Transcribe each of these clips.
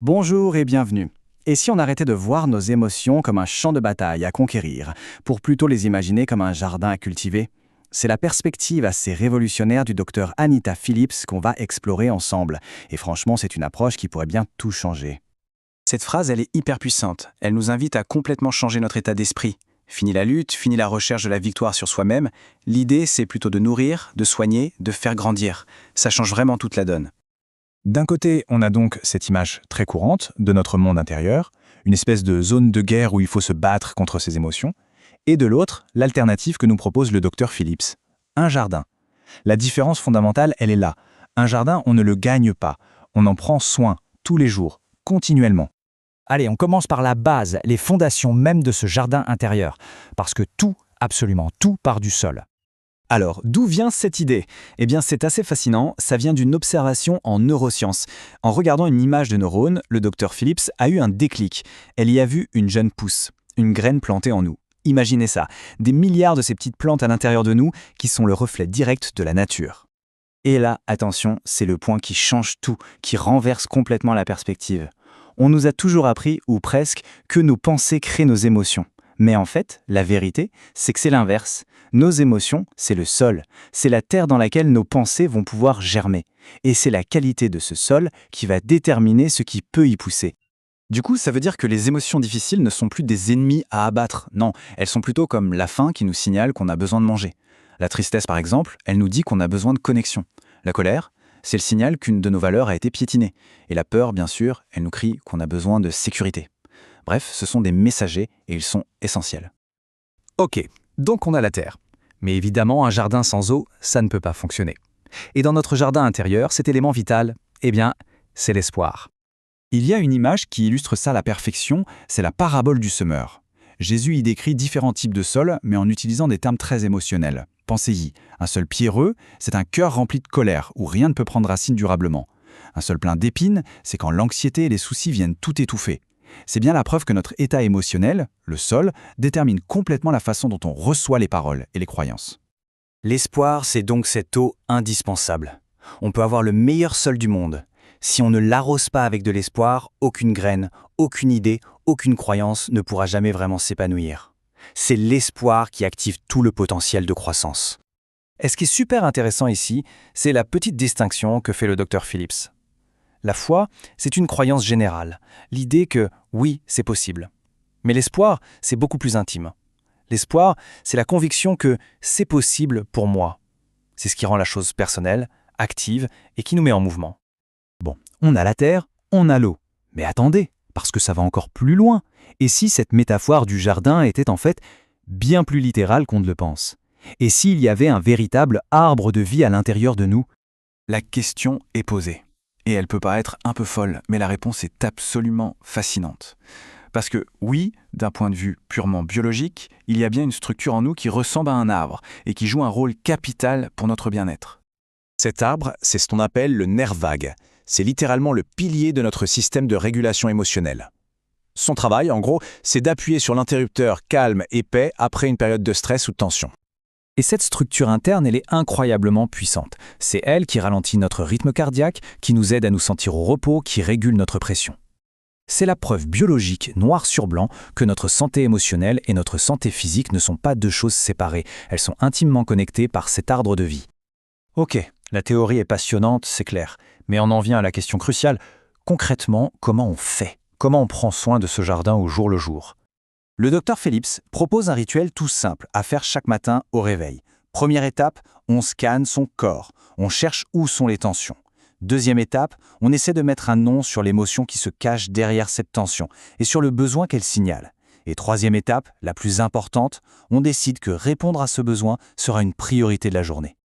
Bonjour et bienvenue. Et si on arrêtait de voir nos émotions comme un champ de bataille à conquérir, pour plutôt les imaginer comme un jardin à cultiver? C'est la perspective assez révolutionnaire du docteur Anita Phillips qu'on va explorer ensemble. Et franchement, c'est une approche qui pourrait bien tout changer. Cette phrase, elle est hyper puissante. Elle nous invite à complètement changer notre état d'esprit. Fini la lutte, fini la recherche de la victoire sur soi-même. L'idée, c'est plutôt de nourrir, de soigner, de faire grandir. Ça change vraiment toute la donne. D'un côté, on a donc cette image très courante de notre monde intérieur, une espèce de zone de guerre où il faut se battre contre ses émotions, et de l'autre, l'alternative que nous propose le docteur Phillips, un jardin. La différence fondamentale, elle est là. Un jardin, on ne le gagne pas, on en prend soin, tous les jours, continuellement. Allez, on commence par la base, les fondations même de ce jardin intérieur, parce que tout, absolument tout, part du sol. Alors, d'où vient cette idée? Eh bien, c'est assez fascinant, ça vient d'une observation en neurosciences. En regardant une image de neurone, le docteur Phillips a eu un déclic. Elle y a vu une jeune pousse, une graine plantée en nous. Imaginez ça, des milliards de ces petites plantes à l'intérieur de nous qui sont le reflet direct de la nature. Et là, attention, c'est le point qui change tout, qui renverse complètement la perspective. On nous a toujours appris, ou presque, que nos pensées créent nos émotions. Mais en fait, la vérité, c'est que c'est l'inverse. Nos émotions, c'est le sol. C'est la terre dans laquelle nos pensées vont pouvoir germer. Et c'est la qualité de ce sol qui va déterminer ce qui peut y pousser. Du coup, ça veut dire que les émotions difficiles ne sont plus des ennemis à abattre. Non, elles sont plutôt comme la faim qui nous signale qu'on a besoin de manger. La tristesse, par exemple, elle nous dit qu'on a besoin de connexion. La colère, c'est le signal qu'une de nos valeurs a été piétinée. Et la peur, bien sûr, elle nous crie qu'on a besoin de sécurité. Bref, ce sont des messagers et ils sont essentiels. Ok, donc on a la terre. Mais évidemment, un jardin sans eau, ça ne peut pas fonctionner. Et dans notre jardin intérieur, cet élément vital, eh bien, c'est l'espoir. Il y a une image qui illustre ça à la perfection, c'est la parabole du semeur. Jésus y décrit différents types de sols, mais en utilisant des termes très émotionnels. Pensez-y, un sol pierreux, c'est un cœur rempli de colère, où rien ne peut prendre racine durablement. Un sol plein d'épines, c'est quand l'anxiété et les soucis viennent tout étouffer. C'est bien la preuve que notre état émotionnel, le sol, détermine complètement la façon dont on reçoit les paroles et les croyances. L'espoir, c'est donc cette eau indispensable. On peut avoir le meilleur sol du monde. Si on ne l'arrose pas avec de l'espoir, aucune graine, aucune idée, aucune croyance ne pourra jamais vraiment s'épanouir. C'est l'espoir qui active tout le potentiel de croissance. Et ce qui est super intéressant ici, c'est la petite distinction que fait le docteur Phillips. La foi, c'est une croyance générale, l'idée que oui, c'est possible. Mais l'espoir, c'est beaucoup plus intime. L'espoir, c'est la conviction que c'est possible pour moi. C'est ce qui rend la chose personnelle, active et qui nous met en mouvement. Bon, on a la terre, on a l'eau. Mais attendez, parce que ça va encore plus loin. Et si cette métaphore du jardin était en fait bien plus littérale qu'on ne le pense? Et s'il y avait un véritable arbre de vie à l'intérieur de nous? La question est posée. Et elle peut paraître un peu folle, mais la réponse est absolument fascinante. Parce que oui, d'un point de vue purement biologique, il y a bien une structure en nous qui ressemble à un arbre et qui joue un rôle capital pour notre bien-être. Cet arbre, c'est ce qu'on appelle le nerf vague. C'est littéralement le pilier de notre système de régulation émotionnelle. Son travail, en gros, c'est d'appuyer sur l'interrupteur calme et paix après une période de stress ou de tension. Et cette structure interne, elle est incroyablement puissante. C'est elle qui ralentit notre rythme cardiaque, qui nous aide à nous sentir au repos, qui régule notre pression. C'est la preuve biologique, noir sur blanc, que notre santé émotionnelle et notre santé physique ne sont pas deux choses séparées. Elles sont intimement connectées par cet arbre de vie. Ok, la théorie est passionnante, c'est clair. Mais on en vient à la question cruciale. Concrètement, comment on fait? Comment on prend soin de ce jardin au jour le jour? Le docteur Phillips propose un rituel tout simple à faire chaque matin au réveil. Première étape, on scanne son corps. On cherche où sont les tensions. Deuxième étape, on essaie de mettre un nom sur l'émotion qui se cache derrière cette tension et sur le besoin qu'elle signale. Et troisième étape, la plus importante, on décide que répondre à ce besoin sera une priorité de la journée.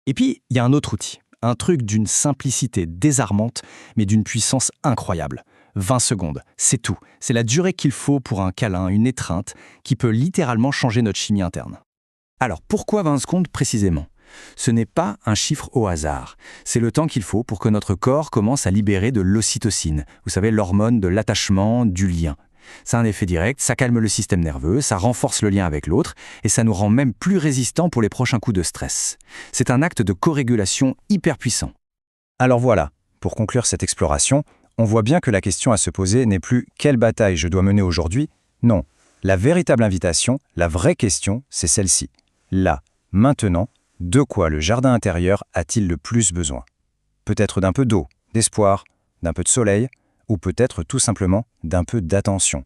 Et puis, il y a un autre outil. Un truc d'une simplicité désarmante, mais d'une puissance incroyable. 20 secondes, c'est tout. C'est la durée qu'il faut pour un câlin, une étreinte, qui peut littéralement changer notre chimie interne. Alors, pourquoi 20 secondes précisément? Ce n'est pas un chiffre au hasard. C'est le temps qu'il faut pour que notre corps commence à libérer de l'ocytocine. Vous savez, l'hormone de l'attachement, du lien. Ça a un effet direct, ça calme le système nerveux, ça renforce le lien avec l'autre, et ça nous rend même plus résistants pour les prochains coups de stress. C'est un acte de corégulation hyper puissant. Alors voilà, pour conclure cette exploration, On voit bien que la question à se poser n'est plus « quelle bataille je dois mener aujourd'hui ?» Non, la véritable invitation, la vraie question, c'est celle-ci. Là, maintenant, de quoi le jardin intérieur a-t-il le plus besoin? Peut-être d'un peu d'eau, d'espoir, d'un peu de soleil, ou peut-être tout simplement d'un peu d'attention.